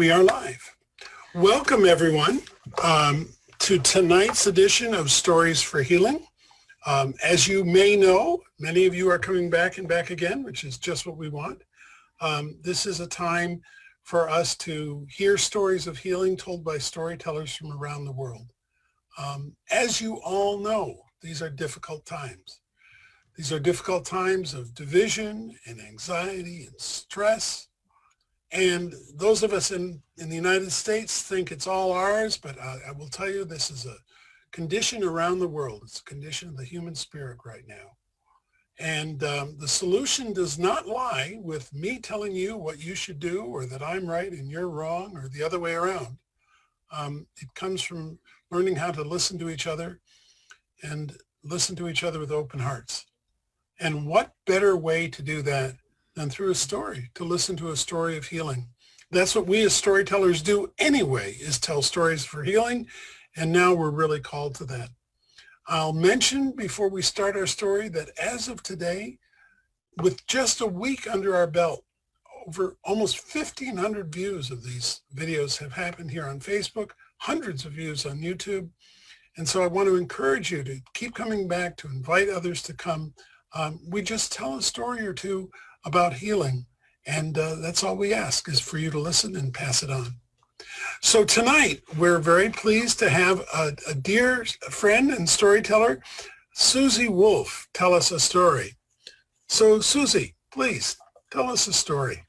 We are live. Welcome, everyone, to tonight's edition of Stories for Healing. As you may know, many of you are coming back and back again, which is just what we want. This is a time for us to hear stories of healing told by storytellers from around the world. As you all know, these are difficult times. These are difficult times of division and anxiety and stress. And those of us in the United States think it's all ours, but I will tell you this is a condition around the world. It's a condition of the human spirit right now. And the solution does not lie with me telling you what you should do or that I'm right and you're wrong or the other way around. It comes from learning how to listen to each other and listen to each other with open hearts. And what better way to do that than through a story, to listen to a story of healing. That's what we as storytellers do anyway, is tell stories for healing, and now we're really called to that. I'll mention before we start our story that as of today, with just a week under our belt, over almost 1,500 views of these videos have happened here on Facebook, hundreds of views on YouTube, and so I want to encourage you to keep coming back, to invite others to come. We just tell a story or two about healing, and that's all we ask, is for you to listen and pass it on. So tonight we're very pleased to have a dear friend and storyteller, Susi Wolf, tell us a story. So Susi, please tell us a story.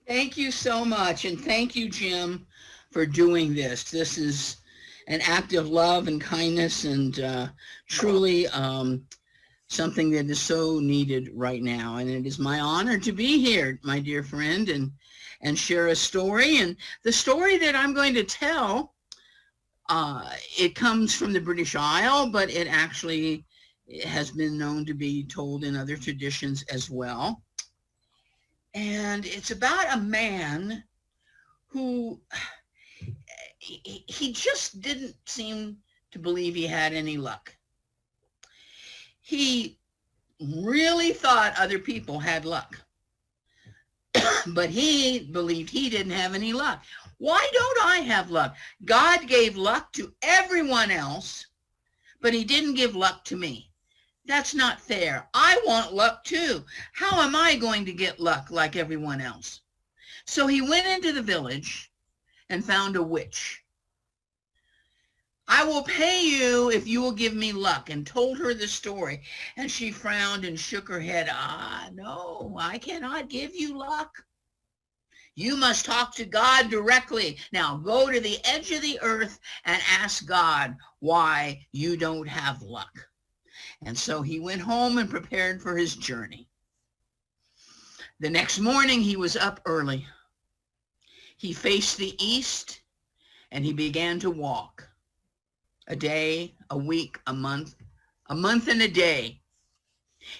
Thank you so much, and thank you, Jim, for doing this. This is an act of love and kindness, and truly something that is so needed right now. And it is my honor to be here, my dear friend, and share a story. And the story that I'm going to tell, it comes from the British Isle, but it actually has been known to be told in other traditions as well. And it's about a man who, he just didn't seem to believe he had any luck. He really thought other people had luck, but he believed he didn't have any luck. Why don't I have luck? God gave luck to everyone else, but he didn't give luck to me. That's not fair. I want luck too. How am I going to get luck like everyone else? So he went into the village and found a witch. I will pay you if you will give me luck, and told her the story. And she frowned and shook her head. No, I cannot give you luck. You must talk to God directly. Now go to the edge of the earth and ask God why you don't have luck. And so he went home and prepared for his journey. The next morning he was up early. He faced the east and he began to walk. A day, a week, a month and a day.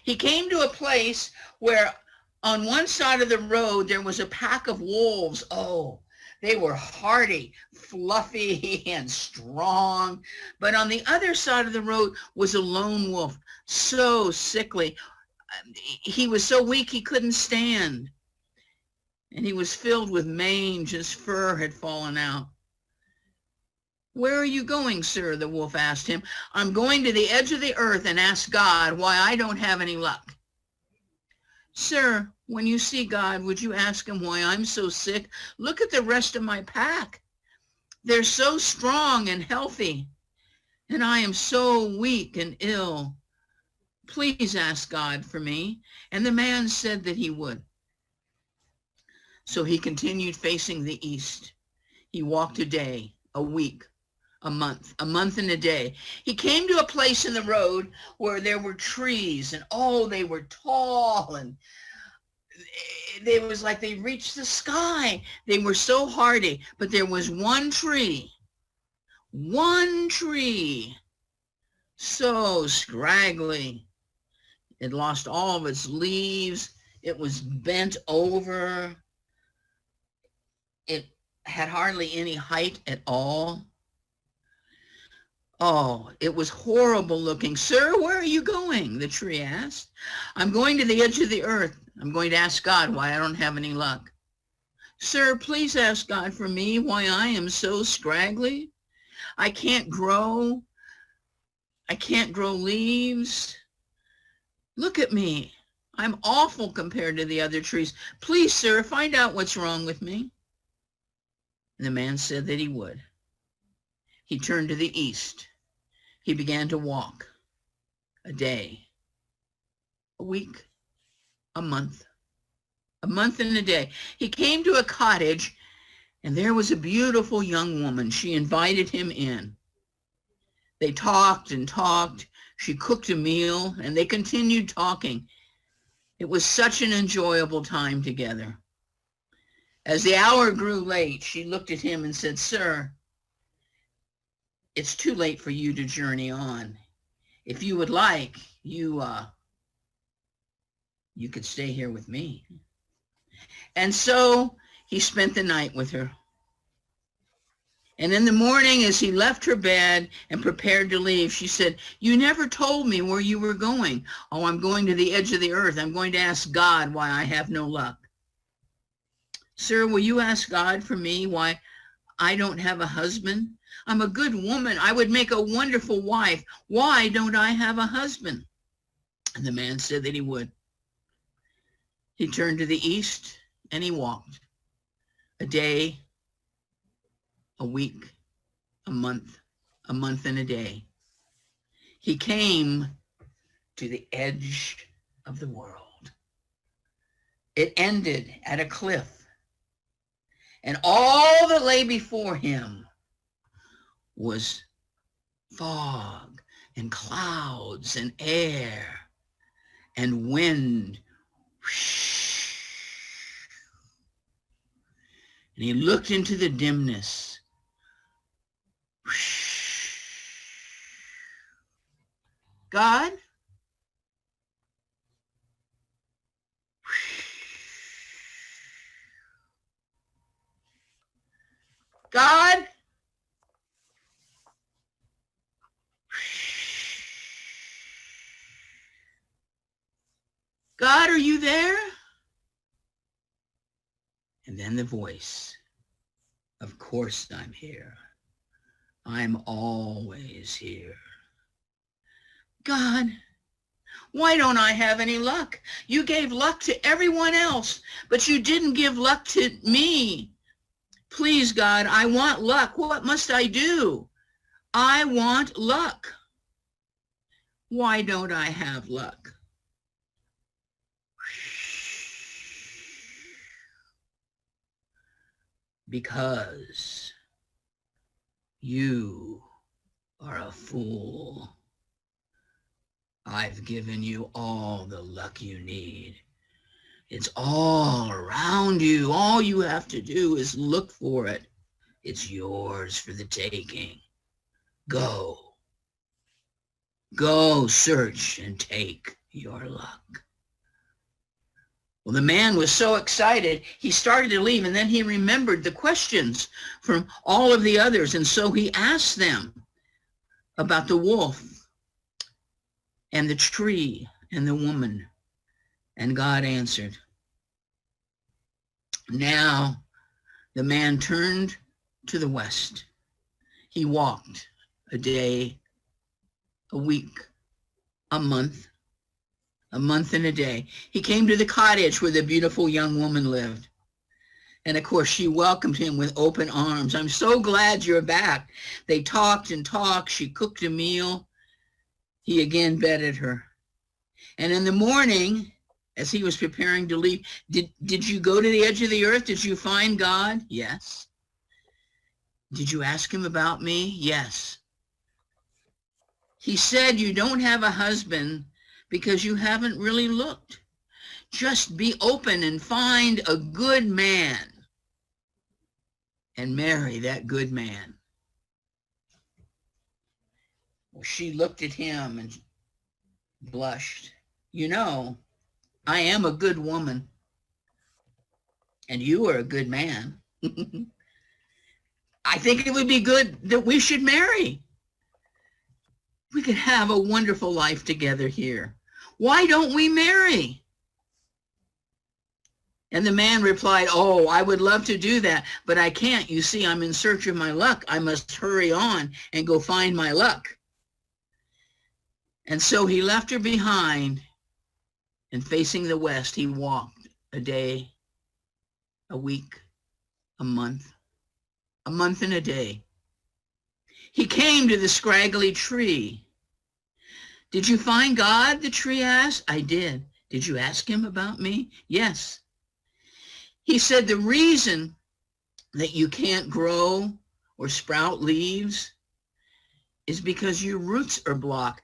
He came to a place where on one side of the road there was a pack of wolves. Oh, they were hardy, fluffy, and strong. But on the other side of the road was a lone wolf, so sickly. He was so weak he couldn't stand. And he was filled with mange. His fur had fallen out. Where are you going, sir? The wolf asked him. I'm going to the edge of the earth and ask God why I don't have any luck. Sir, when you see God, would you ask him why I'm so sick? Look at the rest of my pack. They're so strong and healthy, and I am so weak and ill. Please ask God for me. And the man said that he would. So he continued facing the east. He walked a day, a week, a month and a day. He came to a place in the road where there were trees, and oh, they were tall, and it was like they reached the sky. They were so hardy, but there was one tree, so scraggly. It lost all of its leaves. It was bent over. It had hardly any height at all. Oh, it was horrible looking. Sir, where are you going? The tree asked. I'm going to the edge of the earth. I'm going to ask God why I don't have any luck. Sir, please ask God for me why I am so scraggly. I can't grow. I can't grow leaves. Look at me. I'm awful compared to the other trees. Please, sir, find out what's wrong with me. And the man said that he would. He turned to the east. He began to walk. A day, a week, a month and a day. He came to a cottage, and there was a beautiful young woman. She invited him in. They talked and talked. She cooked a meal, and they continued talking. It was such an enjoyable time together. As the hour grew late, she looked at him and said, "Sir, it's too late for you to journey on. If you would like, you could stay here with me." And so he spent the night with her. And in the morning, as he left her bed and prepared to leave, she said, "You never told me where you were going." "Oh, I'm going to the edge of the earth. I'm going to ask God why I have no luck." "Sir, will you ask God for me why I don't have a husband? I'm a good woman. I would make a wonderful wife. Why don't I have a husband?" And the man said that he would. He turned to the east and he walked. A day, a week, a month and a day. He came to the edge of the world. It ended at a cliff, and all that lay before him was fog and clouds and air and wind. And he looked into the dimness. God? God? God, are you there? And then the voice, "Of course I'm here. I'm always here." "God, why don't I have any luck? You gave luck to everyone else, but you didn't give luck to me. Please, God, I want luck. What must I do? I want luck. Why don't I have luck?" "Because you are a fool. I've given you all the luck you need. It's all around you. All you have to do is look for it. It's yours for the taking. Go. Go search and take your luck." Well, the man was so excited, he started to leave, and then he remembered the questions from all of the others, and so he asked them about the wolf and the tree and the woman, and God answered. Now the man turned to the west. He walked a day, a week, a month and a day. He came to the cottage where the beautiful young woman lived. And of course, she welcomed him with open arms. "I'm so glad you're back." They talked and talked. She cooked a meal. He again bedded her. And in the morning, as he was preparing to leave, did you go to the edge of the earth? Did you find God? Yes. Did you ask him about me? Yes. He said, "You don't have a husband because you haven't really looked. Just be open and find a good man and marry that good man." Well, she looked at him and blushed. "You know, I am a good woman, and you are a good man. I think it would be good that we should marry. We could have a wonderful life together here. Why don't we marry?" And the man replied, "Oh, I would love to do that, but I can't. You see, I'm in search of my luck. I must hurry on and go find my luck." And so he left her behind, and facing the west, he walked a day, a week, a month and a day. He came to the scraggly tree. "Did you find God?" the tree asked. "I did." "Did you ask him about me?" "Yes." He said, "The reason that you can't grow or sprout leaves is because your roots are blocked.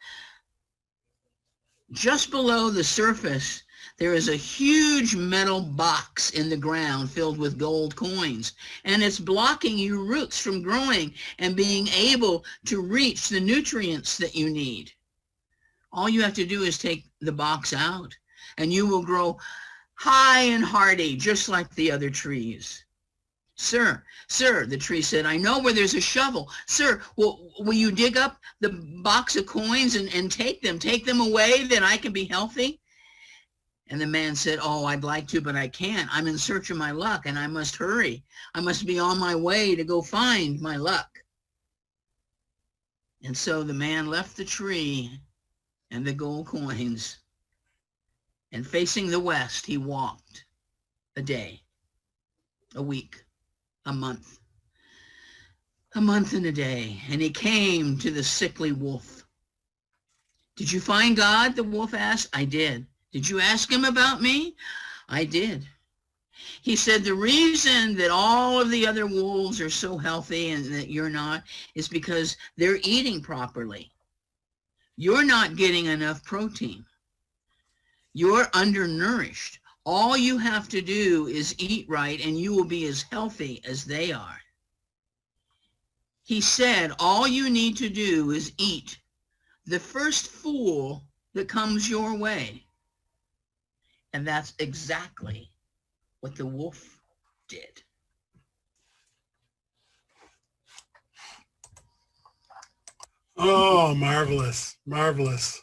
Just below the surface, there is a huge metal box in the ground filled with gold coins, and it's blocking your roots from growing and being able to reach the nutrients that you need. All you have to do is take the box out, and you will grow high and hardy, just like the other trees." Sir, the tree said, "I know where there's a shovel. Sir, will you dig up the box of coins and take them away, that I can be healthy?" And the man said, "Oh, I'd like to, but I can't. I'm in search of my luck, and I must hurry. I must be on my way to go find my luck." And so the man left the tree and the gold coins, and facing the west, he walked a day, a week, a month and a day, and he came to the sickly wolf. "Did you find God?" the wolf asked. "I did." "Did you ask him about me?" "I did." He said, "The reason that all of the other wolves are so healthy and that you're not is because they're eating properly. You're not getting enough protein. You're undernourished. All you have to do is eat right, and you will be as healthy as they are." He said, "All you need to do is eat the first fool that comes your way." And that's exactly what the wolf did. Oh, marvelous, marvelous.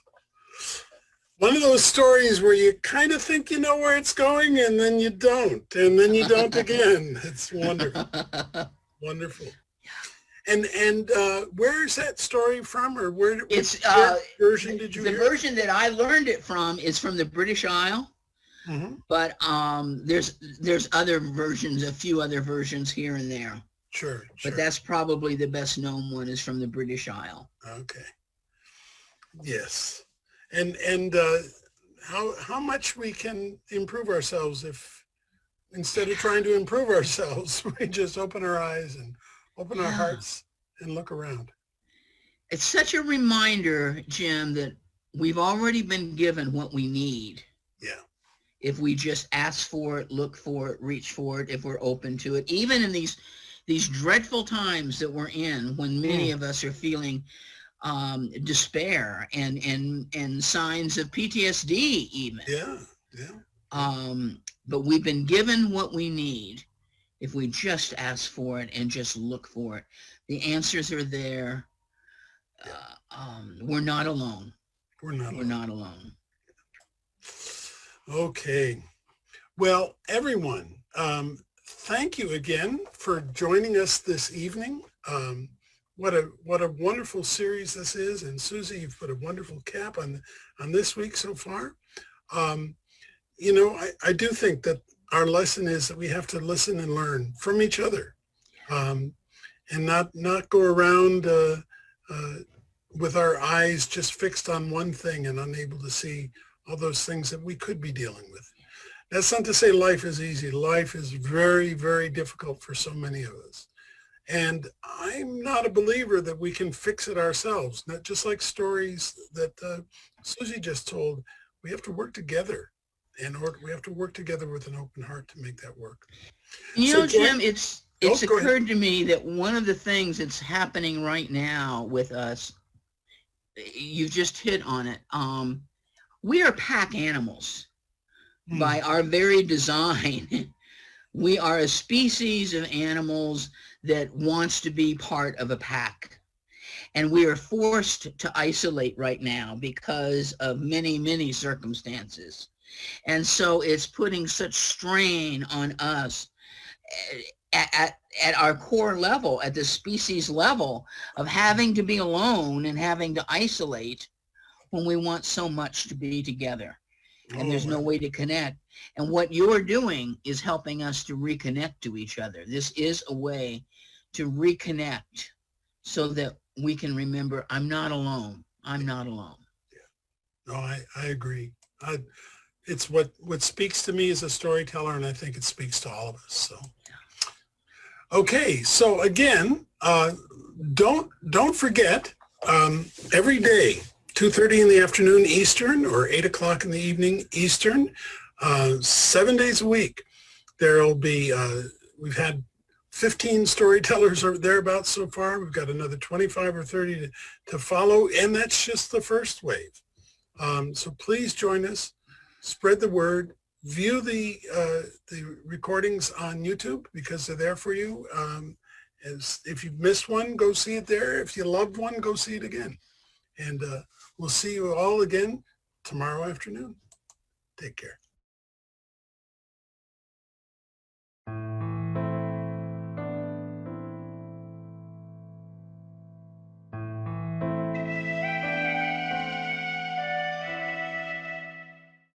One of those stories where you kind of think you know where it's going, and then you don't, and then you don't again. It's wonderful, wonderful. And where is that story from, or where? It's version did you the hear? version that I learned it from is from the British Isle, but there's other versions, a few other versions here and there. Sure. But that's probably the best known one, is from the British Isle. Okay. Yes. And how much we can improve ourselves if, instead of trying to improve ourselves, we just open our eyes and open our hearts and look around. It's such a reminder, Jim, that we've already been given what we need. Yeah. If we just ask for it, look for it, reach for it, if we're open to it, even in these dreadful times that we're in, when many of us are feeling despair and signs of PTSD even. Yeah. But we've been given what we need if we just ask for it and just look for it. The answers are there. We're not alone. We're not alone. Okay. Well, everyone, thank you again for joining us this evening. What a wonderful series this is, and Susie, you've put a wonderful cap on this week so far. You know, I do think that our lesson is that we have to listen and learn from each other, and not go around with our eyes just fixed on one thing and unable to see all those things that we could be dealing with. That's not to say life is easy. Life is very, very difficult for so many of us. And I'm not a believer that we can fix it ourselves. Not just like stories that Susie just told. We have to work together, and we have to work together with an open heart to make that work. You know, Jim, it's occurred to me that one of the things that's happening right now with us, you just hit on it. We are pack animals by our very design. We are a species of animals that wants to be part of a pack. And we are forced to isolate right now because of many, many circumstances. And so it's putting such strain on us at our core level, at the species level, of having to be alone and having to isolate when we want so much to be together. And there's no way to connect. And what you're doing is helping us to reconnect to each other. This is a way to reconnect so that we can remember, I'm not alone. I'm not alone. No, I agree. It's what speaks to me as a storyteller, and I think it speaks to all of us. So, okay. So again, don't forget, every day, 2:30 in the afternoon Eastern or 8 o'clock in the evening Eastern, 7 days a week, there'll be, we've had 15 storytellers or thereabouts so far. We've got another 25 or 30 to follow, and that's just the first wave. So please join us, spread the word, view the recordings on YouTube because they're there for you. If you've missed one, go see it there. If you loved one, go see it again. And we'll see you all again tomorrow afternoon. Take care.